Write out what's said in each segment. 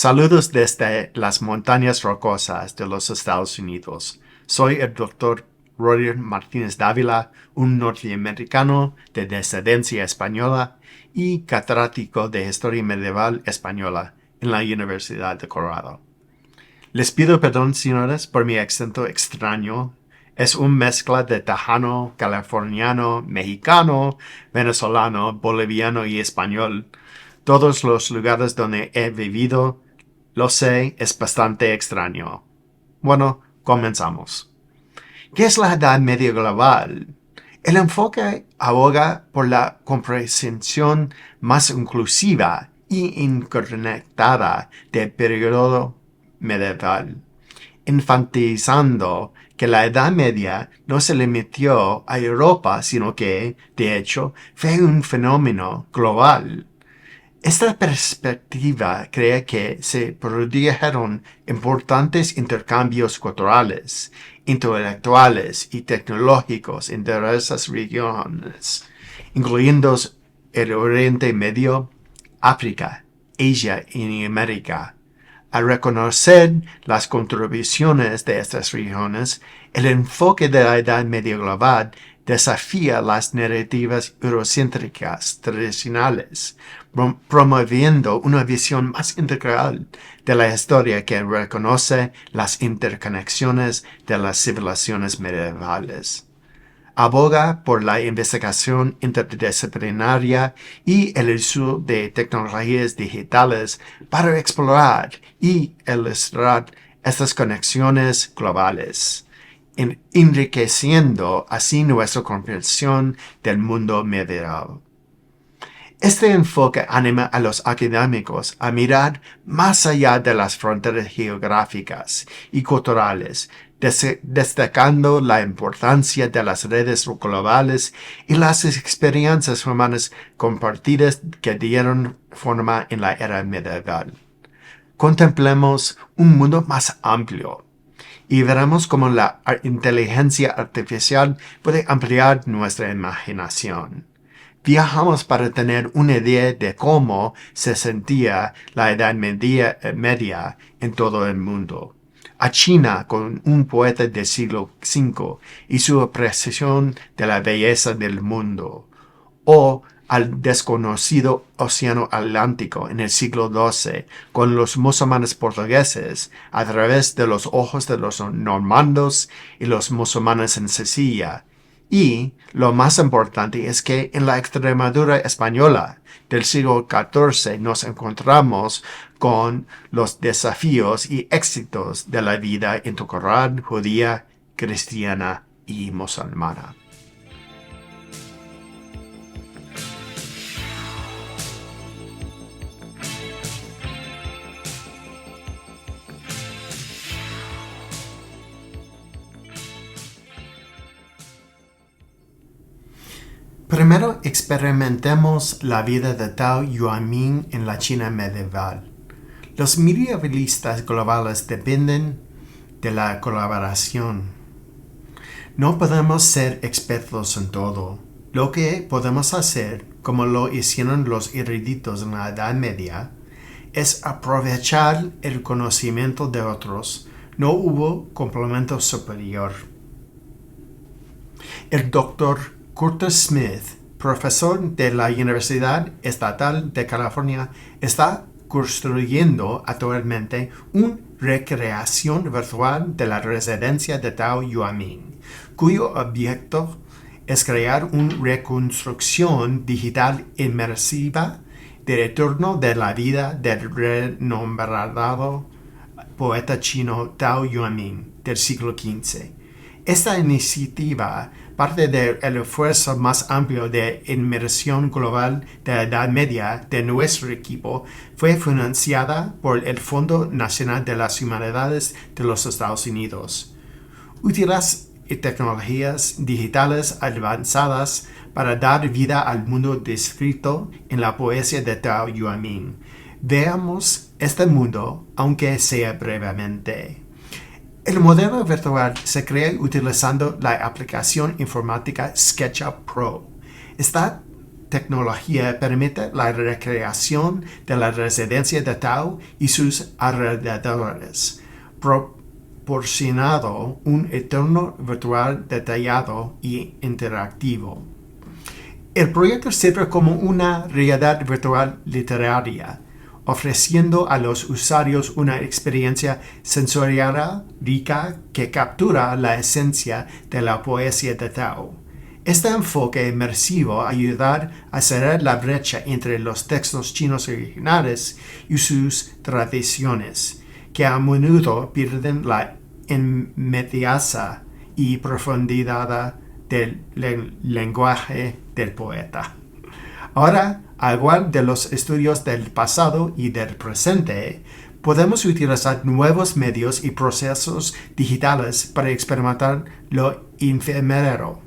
Saludos desde las montañas rocosas de los Estados Unidos. Soy el Dr. Roger Martínez Dávila, un norteamericano de descendencia española y catedrático de Historia Medieval Española en la Universidad de Colorado. Les pido perdón, señores, por mi acento extraño. Es una mezcla de tejano, californiano, mexicano, venezolano, boliviano y español. Todos los lugares donde he vivido, lo sé, es bastante extraño. Bueno, comenzamos. ¿Qué es la Edad Media global? El enfoque aboga por la comprensión más inclusiva y interconectada del periodo medieval, enfatizando que la Edad Media no se limitó a Europa, sino que, de hecho, fue un fenómeno global. Esta perspectiva cree que se produjeron importantes intercambios culturales, intelectuales y tecnológicos en diversas regiones, incluyendo el Oriente Medio, África, Asia y América. Al reconocer las contribuciones de estas regiones, el enfoque de la Edad Media global desafía las narrativas eurocéntricas tradicionales, promoviendo una visión más integral de la historia que reconoce las interconexiones de las civilizaciones medievales. Aboga por la investigación interdisciplinaria y el uso de tecnologías digitales para explorar y ilustrar estas conexiones globales, enriqueciendo así nuestra comprensión del mundo medieval. Este enfoque anima a los académicos a mirar más allá de las fronteras geográficas y culturales, destacando la importancia de las redes globales y las experiencias humanas compartidas que dieron forma en la era medieval. Contemplemos un mundo más amplio y veremos cómo la inteligencia artificial puede ampliar nuestra imaginación. Viajamos para tener una idea de cómo se sentía la Edad Media en todo el mundo. A China con un poeta del siglo V y su apreciación de la belleza del mundo. O al desconocido Océano Atlántico en el siglo XII con los musulmanes portugueses a través de los ojos de los normandos y los musulmanes en Sicilia. Y lo más importante es que en la Extremadura española del siglo XIV nos encontramos con los desafíos y éxitos de la vida intercultural judía, cristiana y musulmana. Primero experimentemos la vida de Tao Yuanming en la China medieval. Los medievalistas globales dependen de la colaboración. No podemos ser expertos en todo. Lo que podemos hacer, como lo hicieron los eruditos en la Edad Media, es aprovechar el conocimiento de otros. No hubo complemento superior. El Dr. Curtis Smith, profesor de la Universidad Estatal de California, está construyendo actualmente una recreación virtual de la residencia de Tao Yuanming, cuyo objeto es crear una reconstrucción digital inmersiva del retorno de la vida del renombrado poeta chino Tao Yuanming del siglo XV. Esta iniciativa, parte del esfuerzo más amplio de inmersión global de la Edad Media de nuestro equipo, fue financiada por el Fondo Nacional de las Humanidades de los Estados Unidos. Útiles y tecnologías digitales avanzadas para dar vida al mundo descrito en la poesía de Tao Yuanming. Veamos este mundo, aunque sea brevemente. El modelo virtual se crea utilizando la aplicación informática SketchUp Pro. Está tecnología permite la recreación de la residencia de Tao y sus alrededores, proporcionando un entorno virtual detallado y interactivo. El proyecto sirve como una realidad virtual literaria, ofreciendo a los usuarios una experiencia sensorial rica que captura la esencia de la poesía de Tao. Este enfoque inmersivo ayuda a cerrar la brecha entre los textos chinos originales y sus tradiciones, que a menudo pierden la inmediata y profundidad del lenguaje del poeta. Ahora, al igual de los estudios del pasado y del presente, podemos utilizar nuevos medios y procesos digitales para experimentar lo efímero.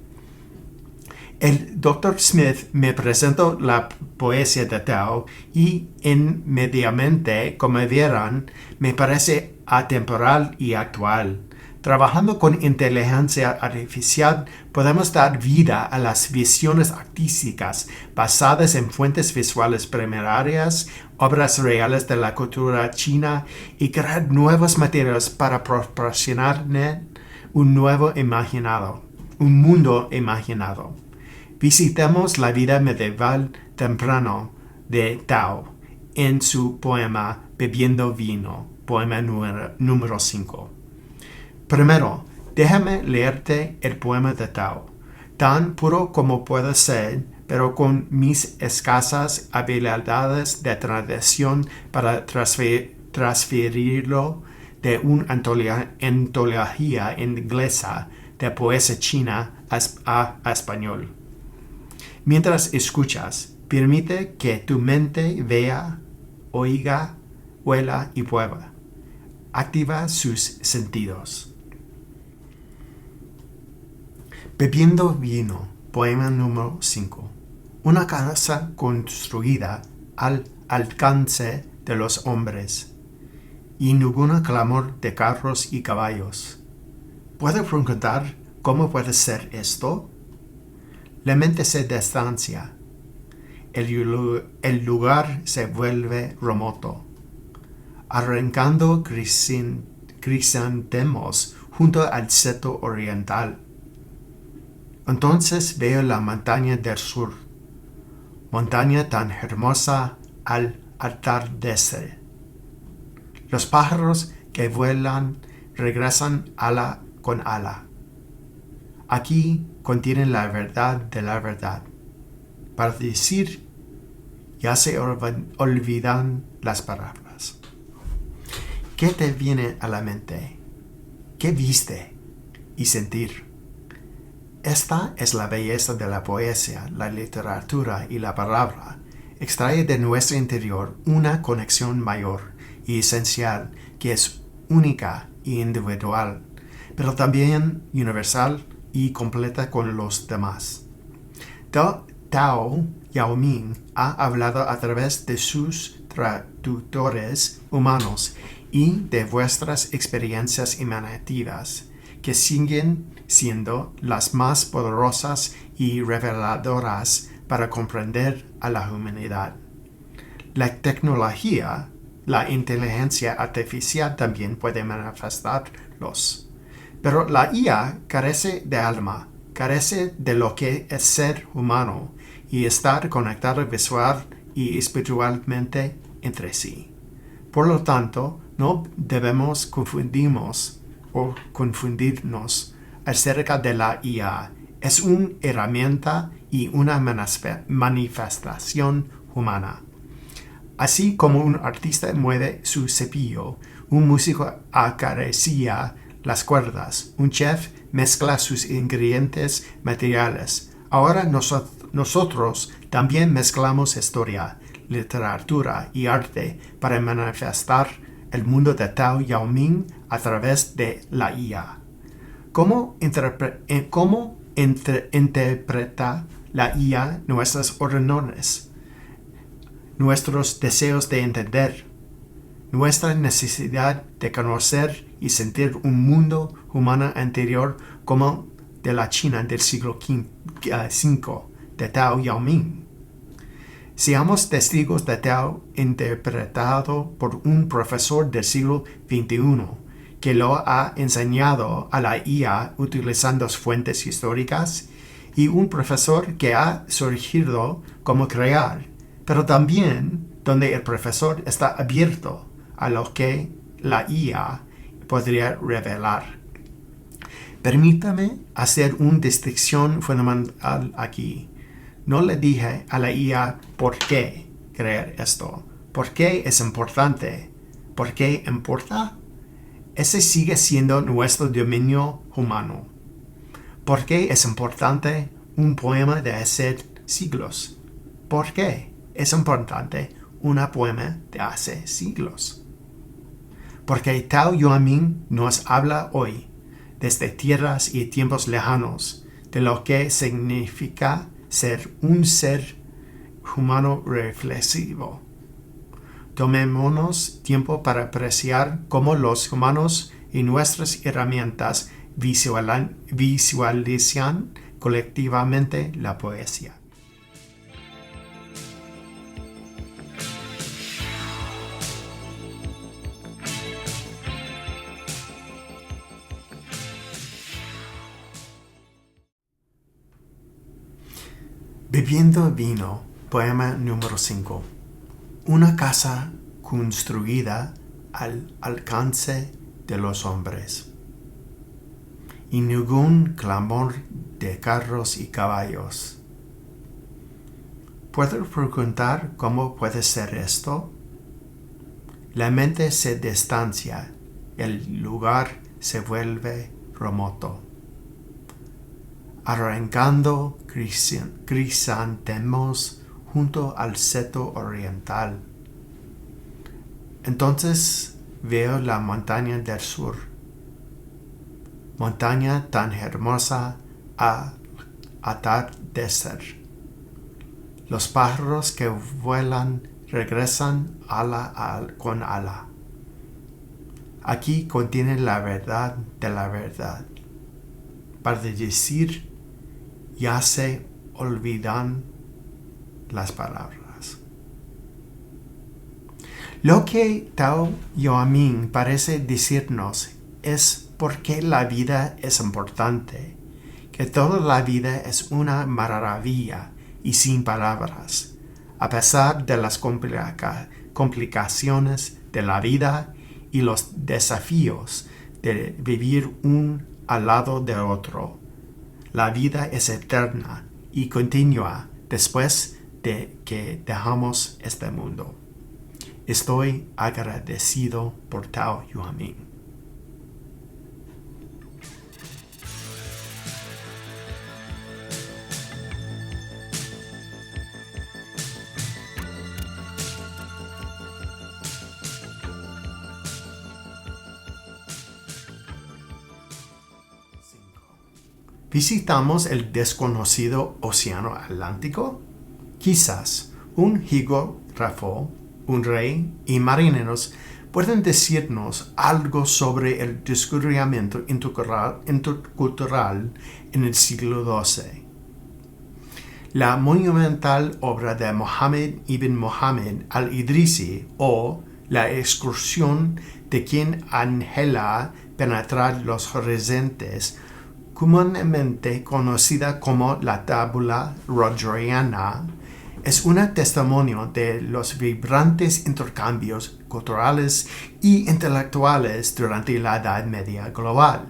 El Dr. Smith me presentó la poesía de Tao y inmediatamente, como vieron, me parece atemporal y actual. Trabajando con inteligencia artificial, podemos dar vida a las visiones artísticas basadas en fuentes visuales primarias, obras reales de la cultura china y crear nuevos materiales para proporcionar un mundo imaginado. Visitemos la vida medieval temprano de Tao en su poema Bebiendo Vino, poema número 5. Primero, déjame leerte el poema de Tao, tan puro como puede ser, pero con mis escasas habilidades de traducción para transferirlo de una antología inglesa de poesía china a español. Mientras escuchas, permite que tu mente vea, oiga, huela y prueba. Activa sus sentidos. Bebiendo vino, poema número 5. Una casa construida al alcance de los hombres, y ningún clamor de carros y caballos. ¿Puedo preguntar cómo puede ser esto? La mente se distancia. El lugar se vuelve remoto, arrancando crisantemos junto al seto oriental. Entonces veo la montaña del sur, montaña tan hermosa al atardecer. Los pájaros que vuelan regresan ala con ala. Aquí contienen la verdad de la verdad. Para decir, ya se olvidan las palabras. ¿Qué te viene a la mente? ¿Qué viste y sentir? Esta es la belleza de la poesía, la literatura y la palabra. Extrae de nuestro interior una conexión mayor y esencial que es única e individual, pero también universal y completa con los demás. Tao Yaoming ha hablado a través de sus traductores humanos y de vuestras experiencias imaginativas, que siguen siendo las más poderosas y reveladoras para comprender a la humanidad. La tecnología, la inteligencia artificial también puede manifestarlos, pero la IA carece de alma, carece de lo que es ser humano y estar conectado visual y espiritualmente entre sí. Por lo tanto, no debemos confundirnos acerca de la IA. Es una herramienta y una manifestación humana. Así como un artista mueve su cepillo, un músico acaricia las cuerdas, un chef mezcla sus ingredientes materiales. Ahora nosotros también mezclamos historia, literatura y arte para manifestar el mundo de Tao Yaoming a través de la IA. ¿Cómo interpreta la IA nuestros órdenes, nuestros deseos de entender, nuestra necesidad de conocer y sentir un mundo humano anterior como de la China del siglo V de Tao Yaoming? Seamos testigos de Tao interpretado por un profesor del siglo XXI que lo ha enseñado a la IA utilizando fuentes históricas y un profesor que ha surgido como crear, pero también donde el profesor está abierto a lo que la IA podría revelar. Permítame hacer una distinción fundamental aquí. No le dije a la IA por qué creer esto, por qué es importante, por qué importa. Ese sigue siendo nuestro dominio humano. ¿Por qué es importante un poema de hace siglos? ¿Por qué es importante un poema de hace siglos? Porque Tao Yuanming nos habla hoy, desde tierras y tiempos lejanos, de lo que significa ser un ser humano reflexivo. Tomémonos tiempo para apreciar cómo los humanos y nuestras herramientas visualizan colectivamente la poesía. Bebiendo vino, poema número 5. Una casa construida al alcance de los hombres. Y ningún clamor de carros y caballos. ¿Puedo preguntar cómo puede ser esto? La mente se distancia, el lugar se vuelve remoto. Arrancando crisantemos junto al seto oriental. Entonces veo la montaña del sur, montaña tan hermosa a atardecer. Los pájaros que vuelan regresan con ala. Aquí contiene la verdad de la verdad. Para decir, ya se olvidan las palabras. Lo que Tao Yuanming parece decirnos es por qué la vida es importante, que toda la vida es una maravilla y sin palabras, a pesar de las complicaciones de la vida y los desafíos de vivir un al lado de otro. La vida es eterna y continua después de que dejamos este mundo. Estoy agradecido por Tao Yuanming. ¿Visitamos el desconocido Océano Atlántico? Quizás un geógrafo, un rey y marineros pueden decirnos algo sobre el descubrimiento intercultural en el siglo XII. La monumental obra de Mohammed ibn Mohammed al-Idrisi o La excursión de quien anhela penetrar los horizontes, comúnmente conocida como la tabla rogeriana, es un testimonio de los vibrantes intercambios culturales y intelectuales durante la Edad Media global.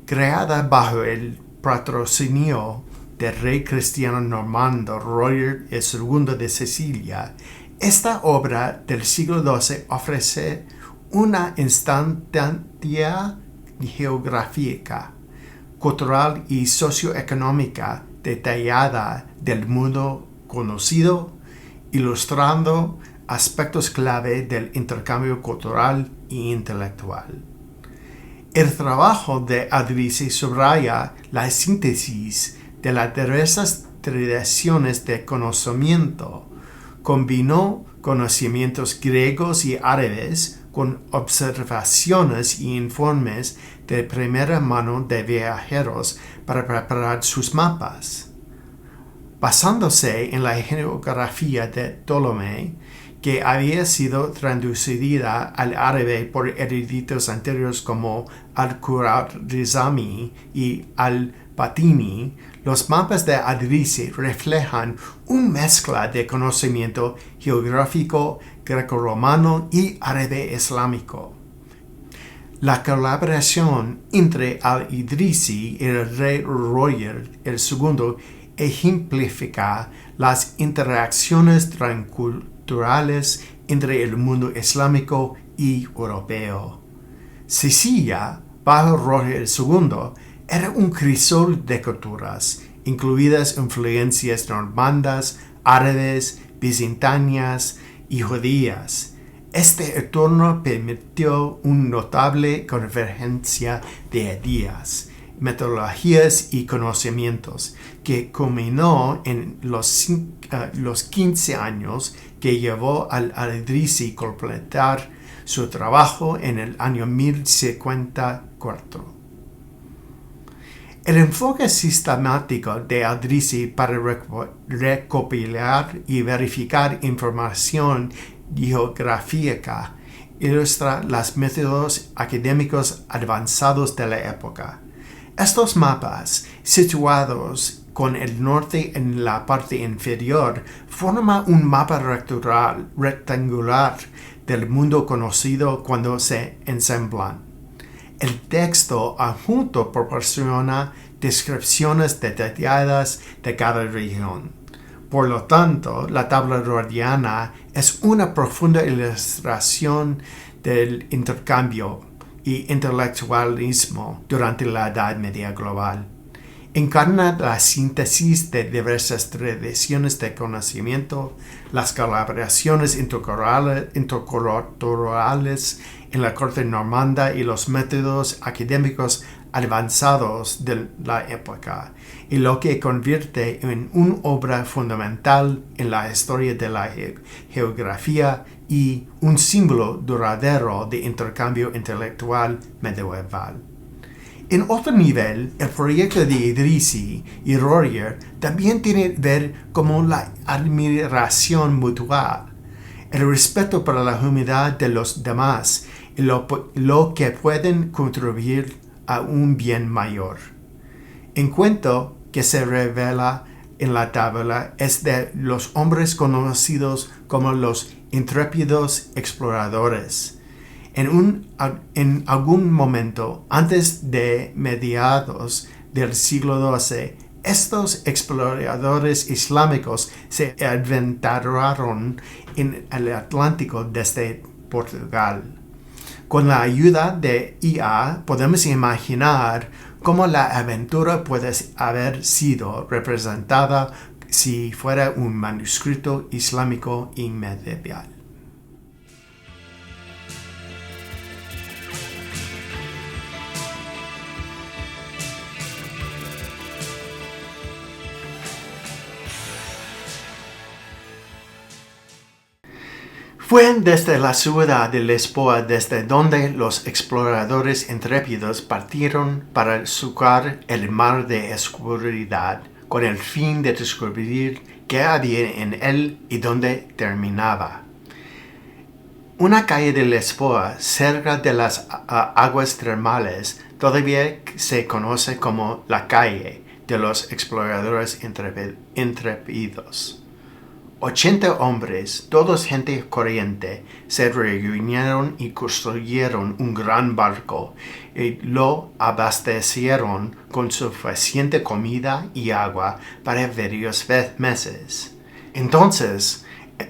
Creada bajo el patrocinio del rey cristiano normando Roger II de Sicilia, esta obra del siglo XII ofrece una instantánea geográfica, cultural y socioeconómica detallada del mundo conocido, ilustrando aspectos clave del intercambio cultural e intelectual. El trabajo de Idrisi subraya la síntesis de las diversas tradiciones de conocimiento. Combinó conocimientos griegos y árabes con observaciones y informes de primera mano de viajeros para preparar sus mapas. basándose en la geografía de Ptolomeo, que había sido traducida al árabe por eruditos anteriores como Al-Khwarizmi y Al-Batini. Los mapas de Adrisi reflejan una mezcla de conocimiento geográfico grecorromano y árabe islámico. La colaboración entre al-Idrisi y el rey Roger II ejemplifica las interacciones transculturales entre el mundo islámico y europeo. Sicilia, bajo Roger II, era un crisol de culturas, incluidas influencias normandas, árabes, bizantinas y judías. Este entorno permitió una notable convergencia de ideas, metodologías y conocimientos que culminó en los 15 años que llevó al Adrisi completar su trabajo en el año 1054. El enfoque sistemático de Adrisi para recopilar y verificar información geográfica ilustra los métodos académicos avanzados de la época. Estos mapas, situados con el norte en la parte inferior, forman un mapa rectangular del mundo conocido cuando se ensamblan. El texto adjunto proporciona descripciones detalladas de cada región. Por lo tanto, la tabla rodiana es una profunda ilustración del intercambio y intelectualismo durante la Edad Media global. Encarna la síntesis de diversas tradiciones de conocimiento, las colaboraciones interculturales en la corte normanda y los métodos académicos avanzados de la época, y lo que convierte en una obra fundamental en la historia de la geografía y un símbolo duradero de intercambio intelectual medieval. En otro nivel, el proyecto de Idrisi y Roger también tiene que ver con la admiración mutual, el respeto para la humanidad de los demás y lo que pueden contribuir a un bien mayor. El cuento que se revela en la tabla es de los hombres conocidos como los intrépidos exploradores. En algún momento antes de mediados del siglo XII, estos exploradores islámicos se aventuraron en el Atlántico desde Portugal. Con la ayuda de IA podemos imaginar cómo la aventura puede haber sido representada si fuera un manuscrito islámico y medieval. Fue desde la ciudad de Lisboa desde donde los exploradores intrépidos partieron para surcar el mar de oscuridad con el fin de descubrir qué había en él y dónde terminaba. Una calle de Lisboa, cerca de las aguas termales, todavía se conoce como la calle de los exploradores intrépidos. 80 hombres, todos gente corriente, se reunieron y construyeron un gran barco y lo abastecieron con suficiente comida y agua para varios meses. Entonces,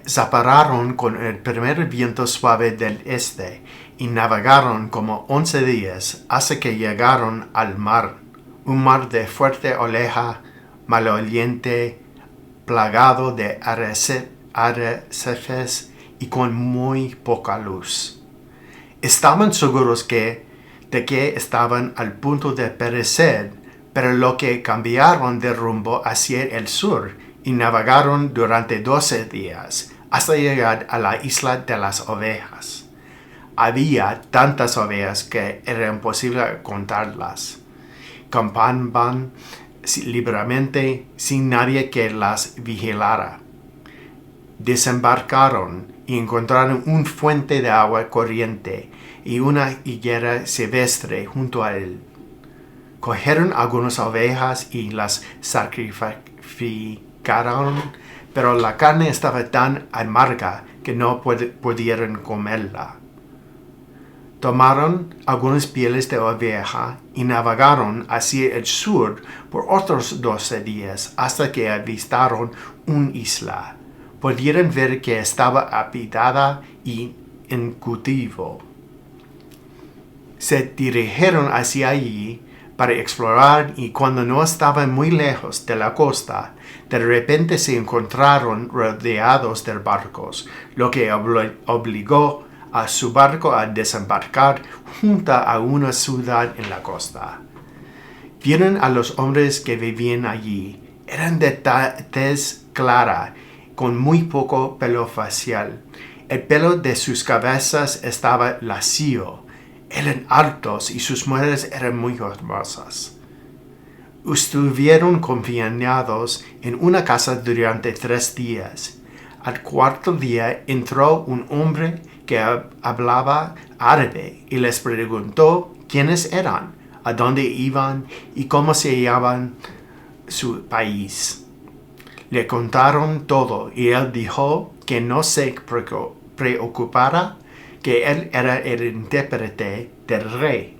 zapararon con el primer viento suave del este y navegaron como 11 días hasta que llegaron al mar, un mar de fuerte oleaje, maloliente, plagado de arrecifes y con muy poca luz. Estaban seguros de que estaban al punto de perecer, pero lo que cambiaron de rumbo hacia el sur y navegaron durante 12 días hasta llegar a la isla de las ovejas. Había tantas ovejas que era imposible contarlas. Caminaban libremente sin nadie que las vigilara. Desembarcaron y encontraron una fuente de agua corriente y una higuera silvestre junto a él. Cogieron algunas ovejas y las sacrificaron, pero la carne estaba tan amarga que no pudieron comerla. Tomaron algunas pieles de oveja y navegaron hacia el sur por otros 12 días hasta que avistaron una isla. Pudieron ver que estaba habitada y en cultivo. Se dirigieron hacia allí para explorar y cuando no estaban muy lejos de la costa, de repente se encontraron rodeados de barcos, lo que obligó a su barco a desembarcar junto a una ciudad en la costa. Vieron a los hombres que vivían allí. Eran de tez clara, con muy poco pelo facial. El pelo de sus cabezas estaba lacio. Eran altos y sus mujeres eran muy hermosas. Estuvieron confinados en una casa durante 3 días. Al cuarto día entró un hombre que hablaba árabe y les preguntó quiénes eran, a dónde iban y cómo se llamaban su país. Le contaron todo y él dijo que no se preocupara, que él era el intérprete del rey.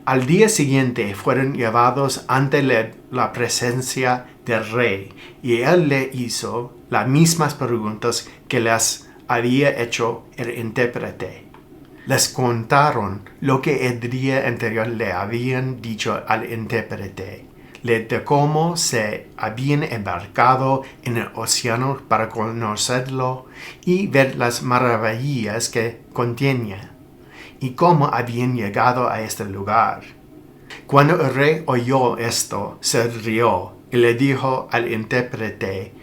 Al día siguiente fueron llevados ante la presencia del rey y él le hizo las mismas preguntas que les había hecho el intérprete. Les contaron lo que el día anterior le habían dicho al intérprete, de cómo se habían embarcado en el océano para conocerlo y ver las maravillas que contenía, y cómo habían llegado a este lugar. Cuando el rey oyó esto, se rió y le dijo al intérprete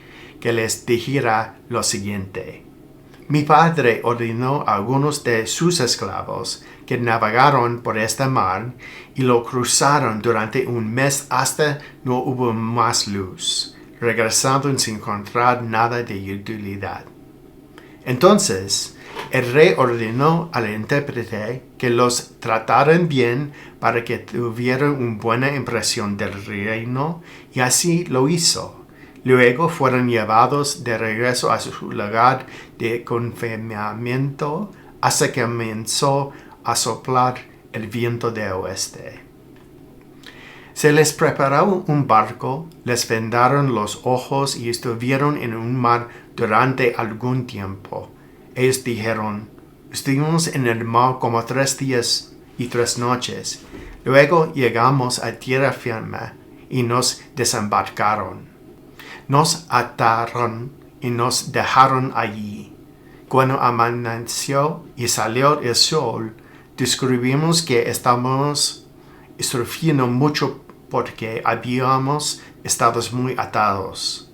que les dijera lo siguiente: mi padre ordenó a algunos de sus esclavos que navegaron por este mar y lo cruzaron durante un mes hasta no hubo más luz, regresando sin encontrar nada de utilidad. Entonces el rey ordenó al intérprete que los trataran bien para que tuvieran una buena impresión del reino, y así lo hizo. Luego fueron llevados de regreso a su lugar de confinamiento hasta que comenzó a soplar el viento de oeste. Se les preparó un barco, les vendaron los ojos y estuvieron en un mar durante algún tiempo. Ellos dijeron: estuvimos en el mar como 3 días y 3 noches. Luego llegamos a tierra firme y nos desembarcaron. Nos ataron y nos dejaron allí. Cuando amaneció y salió el sol, descubrimos que estábamos sufriendo mucho porque habíamos estado muy atados.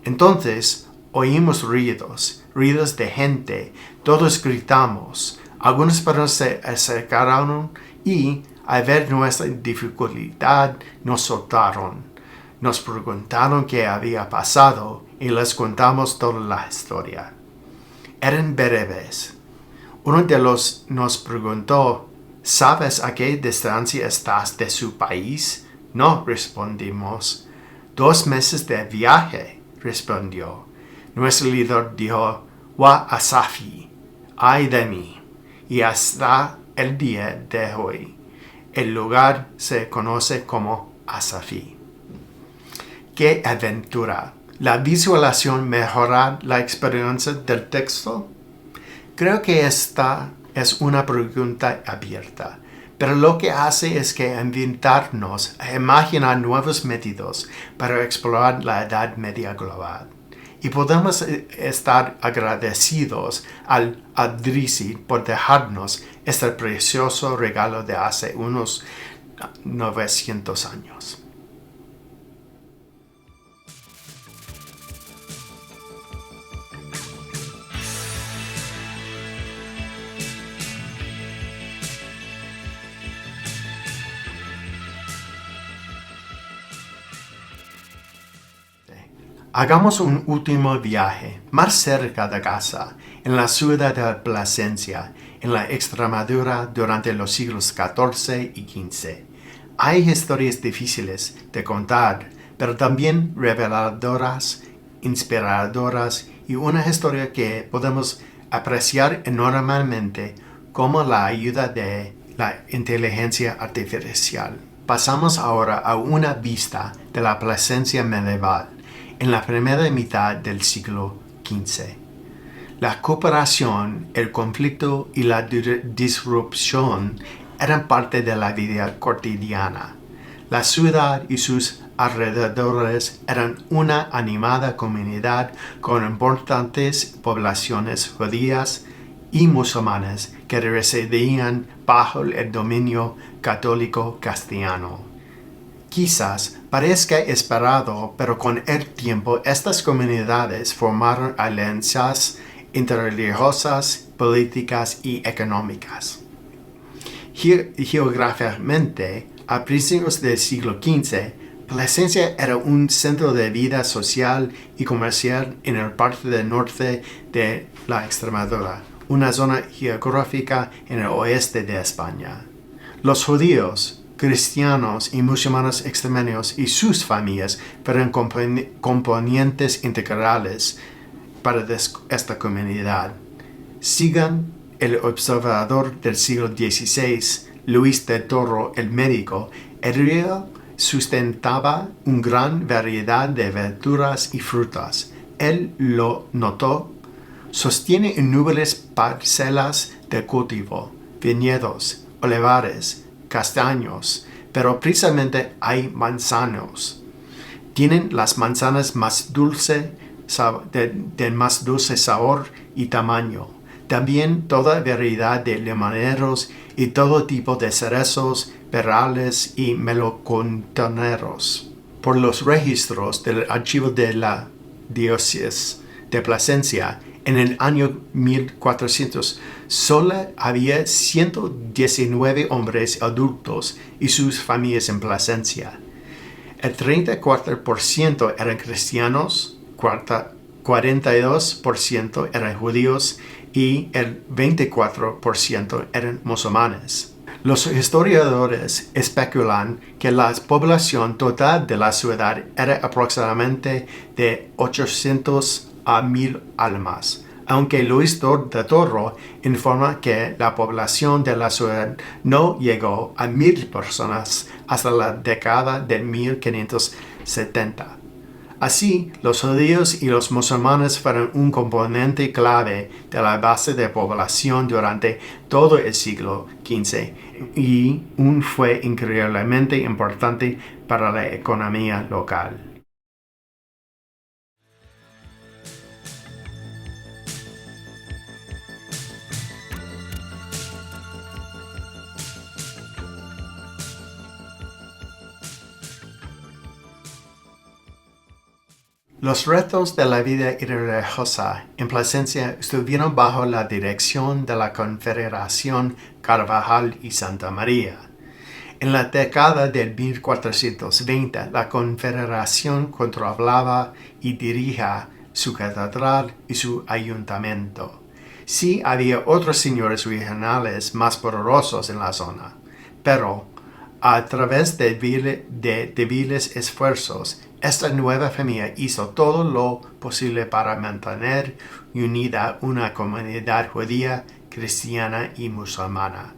Entonces oímos ruidos de gente, todos gritamos. Algunas personas se acercaron y, al ver nuestra dificultad, nos soltaron. Nos preguntaron qué había pasado y les contamos toda la historia. Eran bereberes. Uno de los nos preguntó: ¿sabes a qué distancia estás de su país? No, respondimos. 2 meses de viaje, respondió. Nuestro líder dijo: Wa asafi, ay de mí. Y hasta el día de hoy, el lugar se conoce como Asafi. ¡Qué aventura! ¿La visualización mejora la experiencia del texto? Creo que esta es una pregunta abierta, pero lo que hace es que invitarnos a imaginar nuevos métodos para explorar la Edad Media global. Y podemos estar agradecidos al Adrisi por dejarnos este precioso regalo de hace unos 900 años. Hagamos un último viaje, más cerca de casa, en la ciudad de Plasencia, en la Extremadura durante los siglos XIV y XV. Hay historias difíciles de contar, pero también reveladoras, inspiradoras y una historia que podemos apreciar enormemente como la ayuda de la inteligencia artificial. Pasamos ahora a una vista de la Plasencia medieval en la primera mitad del siglo XV. La cooperación, el conflicto y la disrupción eran parte de la vida cotidiana. La ciudad y sus alrededores eran una animada comunidad con importantes poblaciones judías y musulmanes que residían bajo el dominio católico castellano. Quizás parezca esperado, pero con el tiempo estas comunidades formaron alianzas interreligiosas, políticas y económicas. Geográficamente, a principios del siglo XV, Plasencia era un centro de vida social y comercial en el parte del norte de la Extremadura, una zona geográfica en el oeste de España. Los judíos, cristianos y musulmanes extremeños y sus familias fueron componentes integrales para esta comunidad. Sigan el observador del siglo XVI, Luis de Toro el médico, el río sustentaba una gran variedad de verduras y frutas. Él lo notó. Sostiene innumerables parcelas de cultivo, viñedos, olivares, castaños, pero precisamente hay manzanos. Tienen las manzanas más dulces, de más dulce sabor y tamaño. También toda variedad de limoneros y todo tipo de cerezos, perales y melocotoneros. Por los registros del archivo de la diócesis de Plasencia, en el año 1400, solo había 119 hombres adultos y sus familias en Plasencia. El 34% eran cristianos, 42% eran judíos y el 24% eran musulmanes. Los historiadores especulan que la población total de la ciudad era aproximadamente de 800 a 1000 almas, aunque Luis de Toro informa que la población de la ciudad no llegó a 1000 personas hasta la década de 1570. Así, los judíos y los musulmanes fueron un componente clave de la base de población durante todo el siglo XV y fue increíblemente importante para la economía local. Los retos de la vida religiosa en Plasencia estuvieron bajo la dirección de la Confederación Carvajal y Santa María. En la década de 1420, la Confederación controlaba y dirigía su catedral y su ayuntamiento. Sí había otros señores regionales más poderosos en la zona, pero a través de débiles esfuerzos, esta nueva familia hizo todo lo posible para mantener unida una comunidad judía, cristiana y musulmana.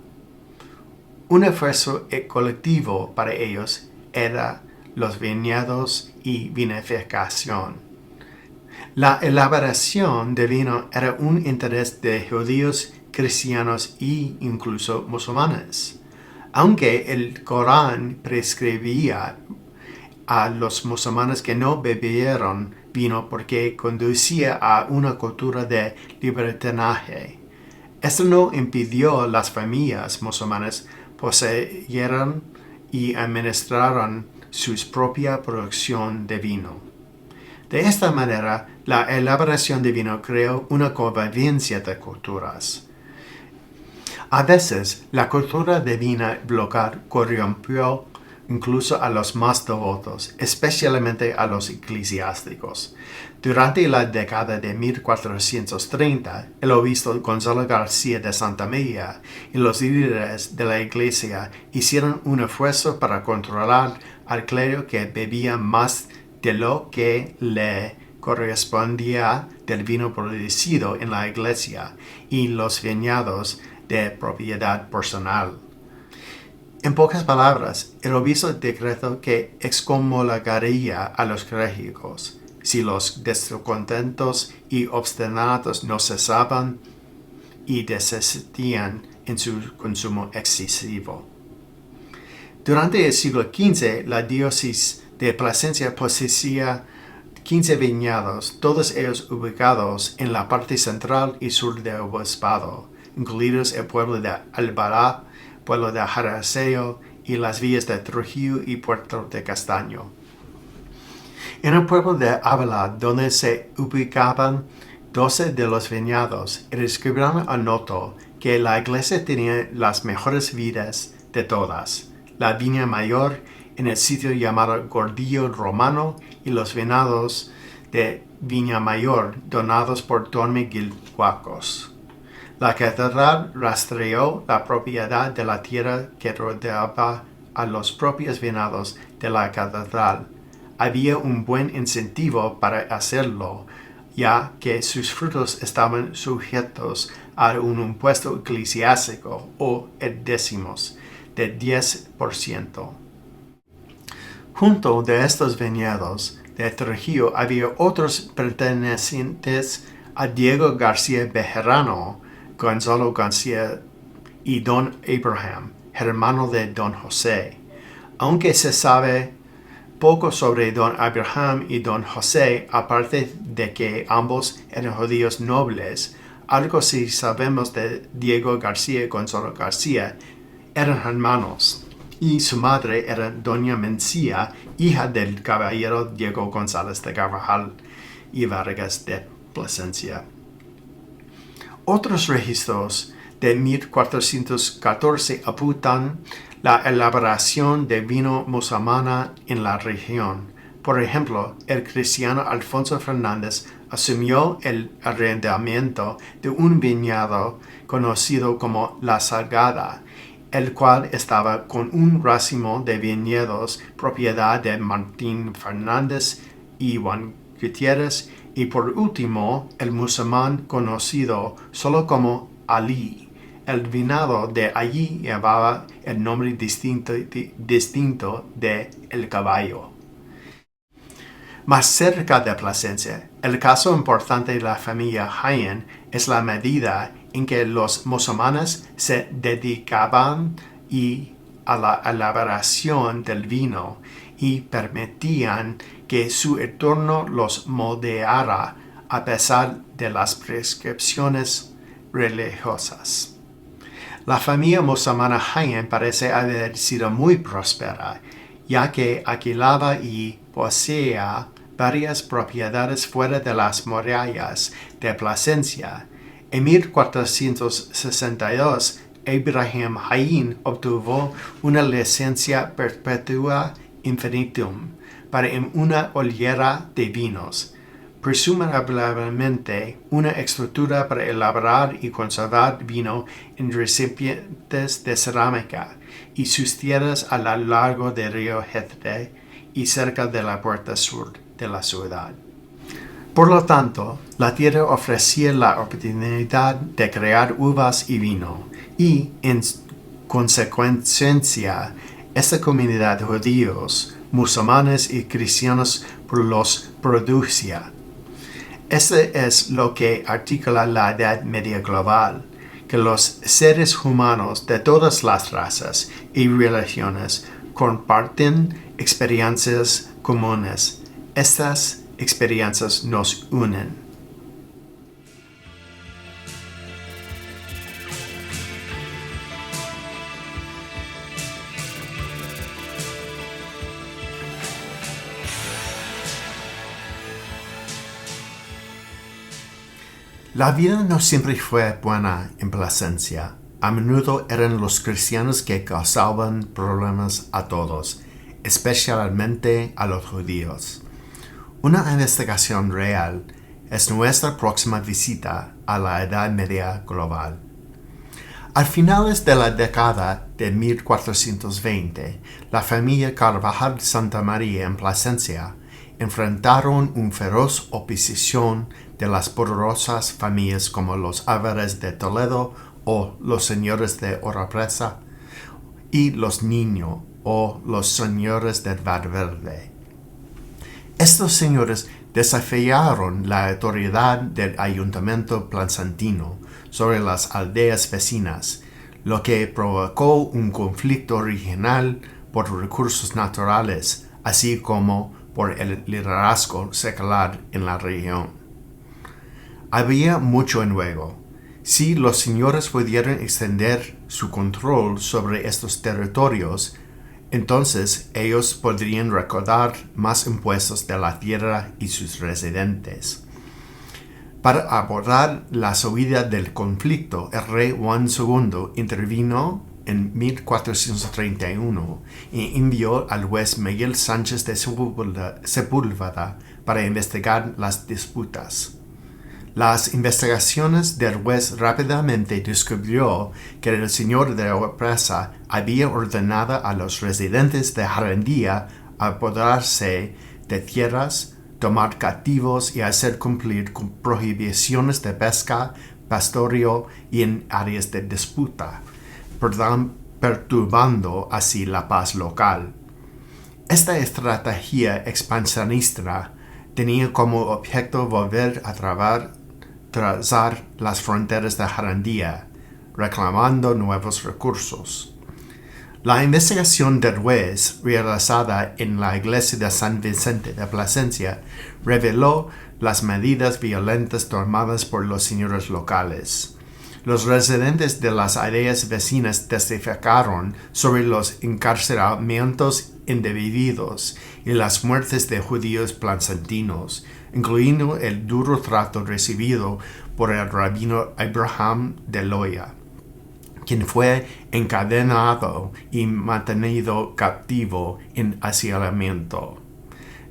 Un esfuerzo colectivo para ellos era los viñedos y vinificación. La elaboración de vino era un interés de judíos, cristianos e incluso musulmanes. Aunque el Corán prescribía a los musulmanes que no bebieran vino porque conducía a una cultura de libertinaje. Esto no impidió a las familias musulmanas poseyeran y administraran su propia producción de vino. De esta manera, la elaboración de vino creó una convivencia de culturas. A veces, la cultura de vino local corrompió incluso a los más devotos, especialmente a los eclesiásticos. Durante la década de 1430, el obispo Gonzalo García de Santamaría y los líderes de la iglesia hicieron un esfuerzo para controlar al clero que bebía más de lo que le correspondía del vino producido en la iglesia y los viñedos de propiedad personal. En pocas palabras, el obispo decretó que excomulgaría a los clérigos si los descontentos y obstinados no cesaban y desistían en su consumo excesivo. Durante el siglo XV, la diócesis de Plasencia poseía 15 viñedos, todos ellos ubicados en la parte central y sur del obispado, incluidos el pueblo de Albará, pueblo de Jaraceo y las villas de Trujillo y Puerto de Castaño. En el pueblo de Ávila, donde se ubicaban 12 de los viñedos, el escribano anotó que la iglesia tenía las mejores vides de todas, la viña mayor en el sitio llamado Gordillo Romano y los venados de Viña Mayor donados por Don Miguel Guacos. La catedral rastreó la propiedad de la tierra que rodeaba a los propios venados de la catedral. Había un buen incentivo para hacerlo, ya que sus frutos estaban sujetos a un impuesto eclesiástico o décimos de 10%. Junto de estos viñedos de Trujillo había otros pertenecientes a Diego García Bejarano, Gonzalo García y Don Abraham, hermano de Don José. Aunque se sabe poco sobre Don Abraham y Don José, aparte de que ambos eran judíos nobles, algo sí sabemos de Diego García y Gonzalo García. Eran hermanos, y su madre era Doña Mencía, hija del caballero Diego González de Carvajal y Vargas de Plasencia. Otros registros de 1414 apuntan la elaboración de vino musamana en la región. Por ejemplo, el cristiano Alfonso Fernández asumió el arrendamiento de un viñedo conocido como La Salgada, el cual estaba con un racimo de viñedos propiedad de Martín Fernández y Juan Gutiérrez, y por último el musamán conocido solo como Ali. El vinado de allí llevaba el nombre distinto de El Caballo. Más cerca de Plasencia, el caso importante de la familia Jaén es la medida en que los musulmanes se dedicaban a la elaboración del vino y permitían que su entorno los moldeara a pesar de las prescripciones religiosas. La familia musulmana Jaén parece haber sido muy próspera, ya que alquilaba y poseía varias propiedades fuera de las murallas de Plasencia. En 1462, Ibrahim Jaén obtuvo una licencia perpetua infinitum para una ollera de vinos, presumiblemente una estructura para elaborar y conservar vino en recipientes de cerámica, y sus tierras a lo largo del río Jerte y cerca de la puerta sur de la ciudad. Por lo tanto, la tierra ofrecía la oportunidad de crear uvas y vino, y en consecuencia, esta comunidad de judíos, musulmanes y cristianos los producía. Este es lo que articula la Edad Media global, que los seres humanos de todas las razas y religiones comparten experiencias comunes. Estas experiencias nos unen. La vida no siempre fue buena en Plasencia. A menudo eran los cristianos que causaban problemas a todos. especialmente a los judíos. Una investigación real es nuestra próxima visita a la Edad Media global. A finales de la década de 1420, la familia Carvajal Santa María en Plasencia enfrentaron una feroz oposición de las poderosas familias como los Álvarez de Toledo o los señores de Oropesa y los Niño o los señores de Valverde. Estos señores desafiaron la autoridad del ayuntamiento plasencino sobre las aldeas vecinas, lo que provocó un conflicto regional por recursos naturales, así como por el liderazgo secular en la región. Había mucho en juego. Si los señores pudieran extender su control sobre estos territorios, entonces ellos podrían recaudar más impuestos de la tierra y sus residentes. Para abordar la salida del conflicto, el rey Juan II intervino en 1431 y envió al juez Miguel Sánchez de Sepúlveda para investigar las disputas. Las investigaciones del juez rápidamente descubrió que el señor de Oropesa había ordenado a los residentes de Jarandía apoderarse de tierras, tomar cautivos y hacer cumplir con prohibiciones de pesca, pastoreo y en áreas de disputa, perturbando así la paz local. Esta estrategia expansionista tenía como objeto volver a trazar las fronteras de Jarandía, reclamando nuevos recursos. La investigación del juez, realizada en la iglesia de San Vicente de Plasencia, reveló las medidas violentas tomadas por los señores locales. Los residentes de las aldeas vecinas testificaron sobre los encarcelamientos indebidos y las muertes de judíos placentinos, incluyendo el duro trato recibido por el rabino Abraham de Loya, quien fue encadenado y mantenido cautivo en hacinamiento.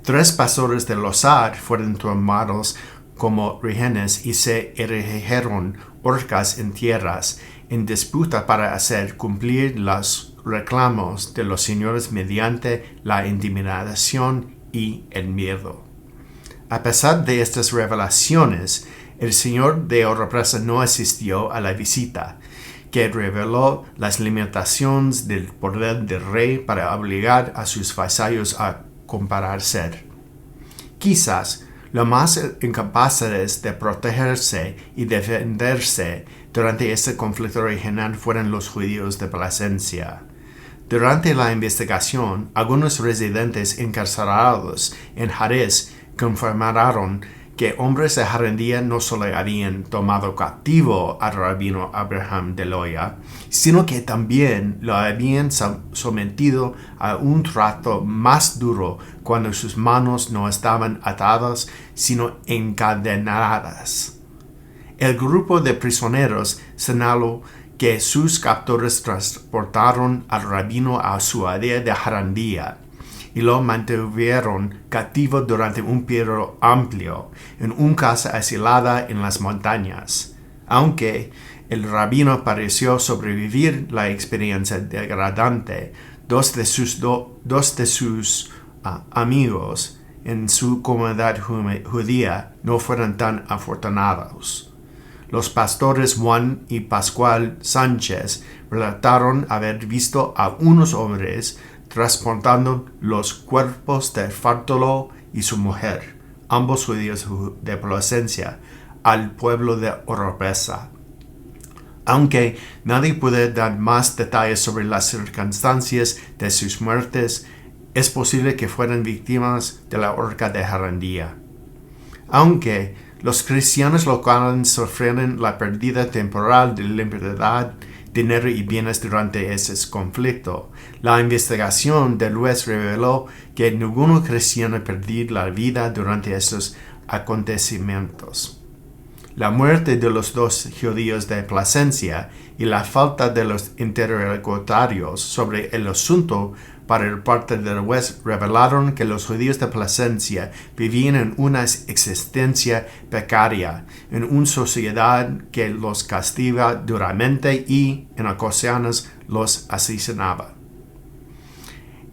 3 pastores de Losar fueron tomados como rehenes y se erigieron horcas en tierras en disputa para hacer cumplir los reclamos de los señores mediante la intimidación y el miedo. A pesar de estas revelaciones, el señor de Oropesa no asistió a la visita, que reveló las limitaciones del poder del rey para obligar a sus vasallos a comparecer. Quizás los más incapaces de protegerse y defenderse durante este conflicto regional fueron los judíos de Plasencia. Durante la investigación, algunos residentes encarcelados en Jerez confirmaron que hombres de Jarandía no solo habían tomado cautivo al rabino Abraham de Loya, sino que también lo habían sometido a un trato más duro cuando sus manos no estaban atadas, sino encadenadas. El grupo de prisioneros señaló que sus captores transportaron al rabino a su aldea de Jarandía y lo mantuvieron cautivo durante un periodo amplio en una casa aislada en las montañas. Aunque el rabino pareció sobrevivir la experiencia degradante, dos de sus amigos en su comunidad judía no fueron tan afortunados. Los pastores Juan y Pascual Sánchez relataron haber visto a unos hombres transportando los cuerpos de Fártolo y su mujer, ambos judíos de Plasencia, al pueblo de Oropesa. Aunque nadie puede dar más detalles sobre las circunstancias de sus muertes, es posible que fueran víctimas de la horca de Jarandía. Aunque los cristianos locales sufrieron la pérdida temporal de libertad, dinero y bienes durante ese conflicto, la investigación del juez reveló que ninguno cristiano perdió la vida durante esos acontecimientos. La muerte de los dos judíos de Plasencia y la falta de los interrogatorios sobre el asunto para parte del juez revelaron que los judíos de Plasencia vivían en una existencia precaria, en una sociedad que los castiga duramente y, en ocasiones, los asesinaba.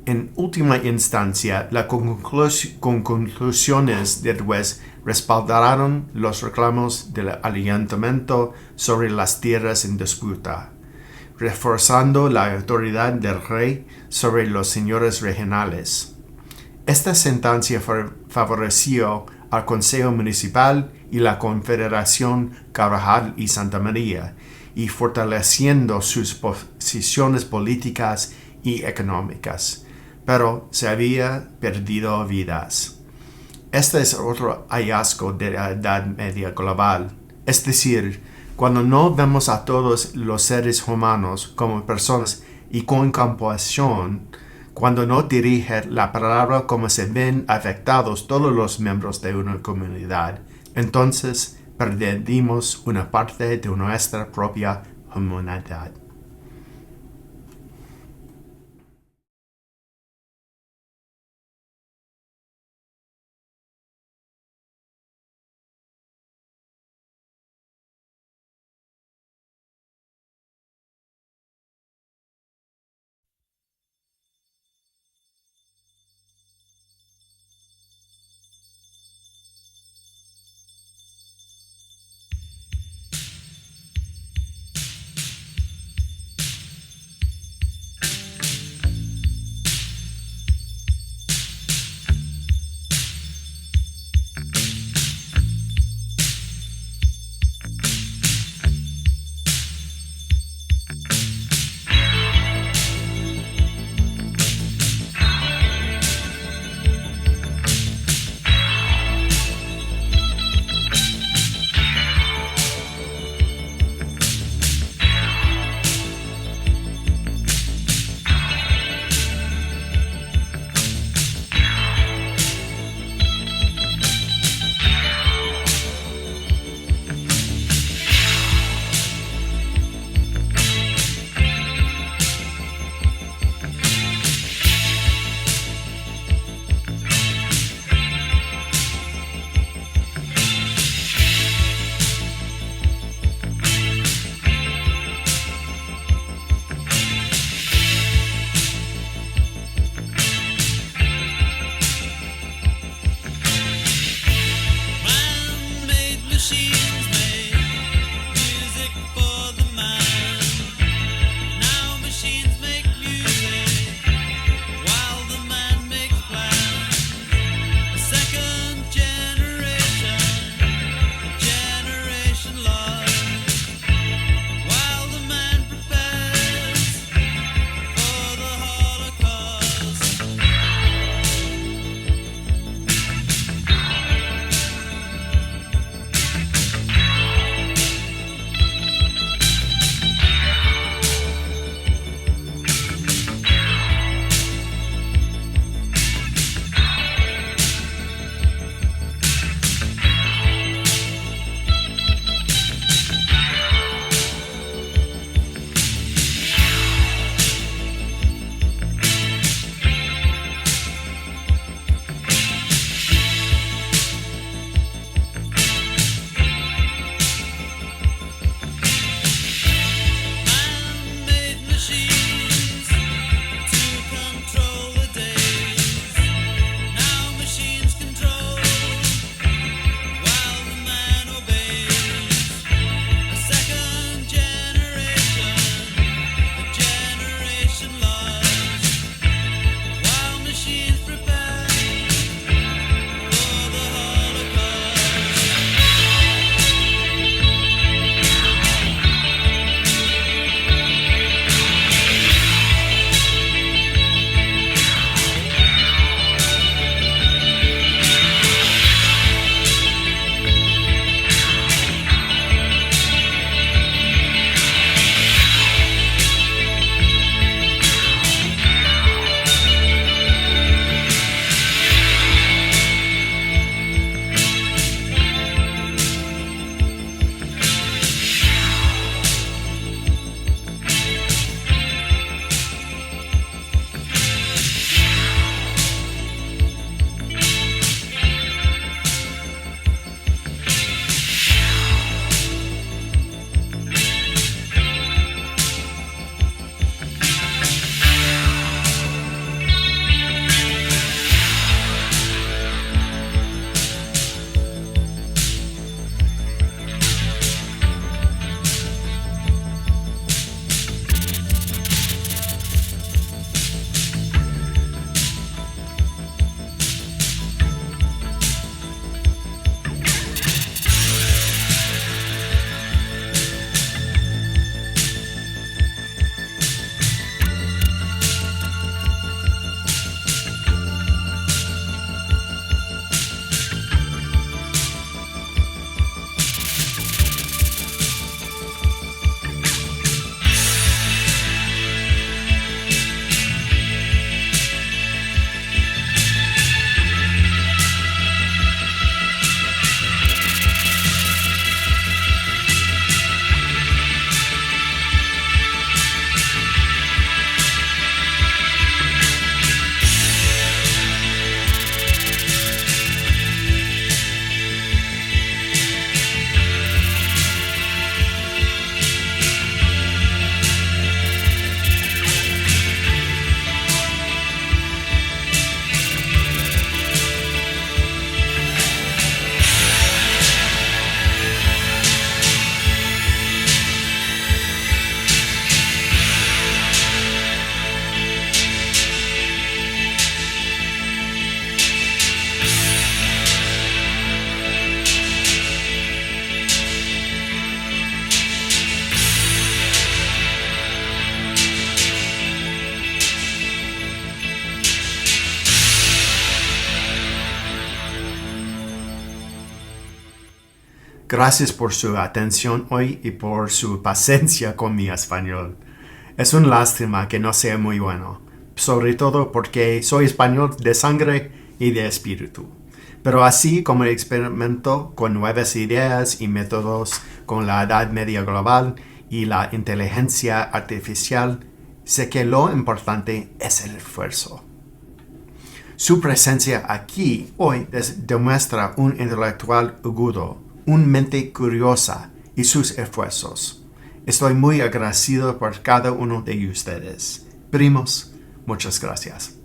En última instancia, las conclusiones del juez respaldaron los reclamos del ayuntamiento sobre las tierras en disputa, reforzando la autoridad del rey sobre los señores regionales. Esta sentencia favoreció al Consejo Municipal y la Confederación Carvajal y Santa María, y fortaleciendo sus posiciones políticas y económicas, pero se había perdido vidas. Este es otro hallazgo de la Edad Media global, es decir, cuando no vemos a todos los seres humanos como personas y con compasión, cuando no dirige la palabra como se ven afectados todos los miembros de una comunidad, entonces perdimos una parte de nuestra propia humanidad. Gracias por su atención hoy y por su paciencia con mi español. Es una lástima que no sea muy bueno, sobre todo porque soy español de sangre y de espíritu. Pero así como experimento con nuevas ideas y métodos con la Edad Media global y la inteligencia artificial, sé que lo importante es el esfuerzo. Su presencia aquí hoy demuestra un intelectual agudo, una mente curiosa y sus esfuerzos. Estoy muy agradecido por cada uno de ustedes. Primos, muchas gracias.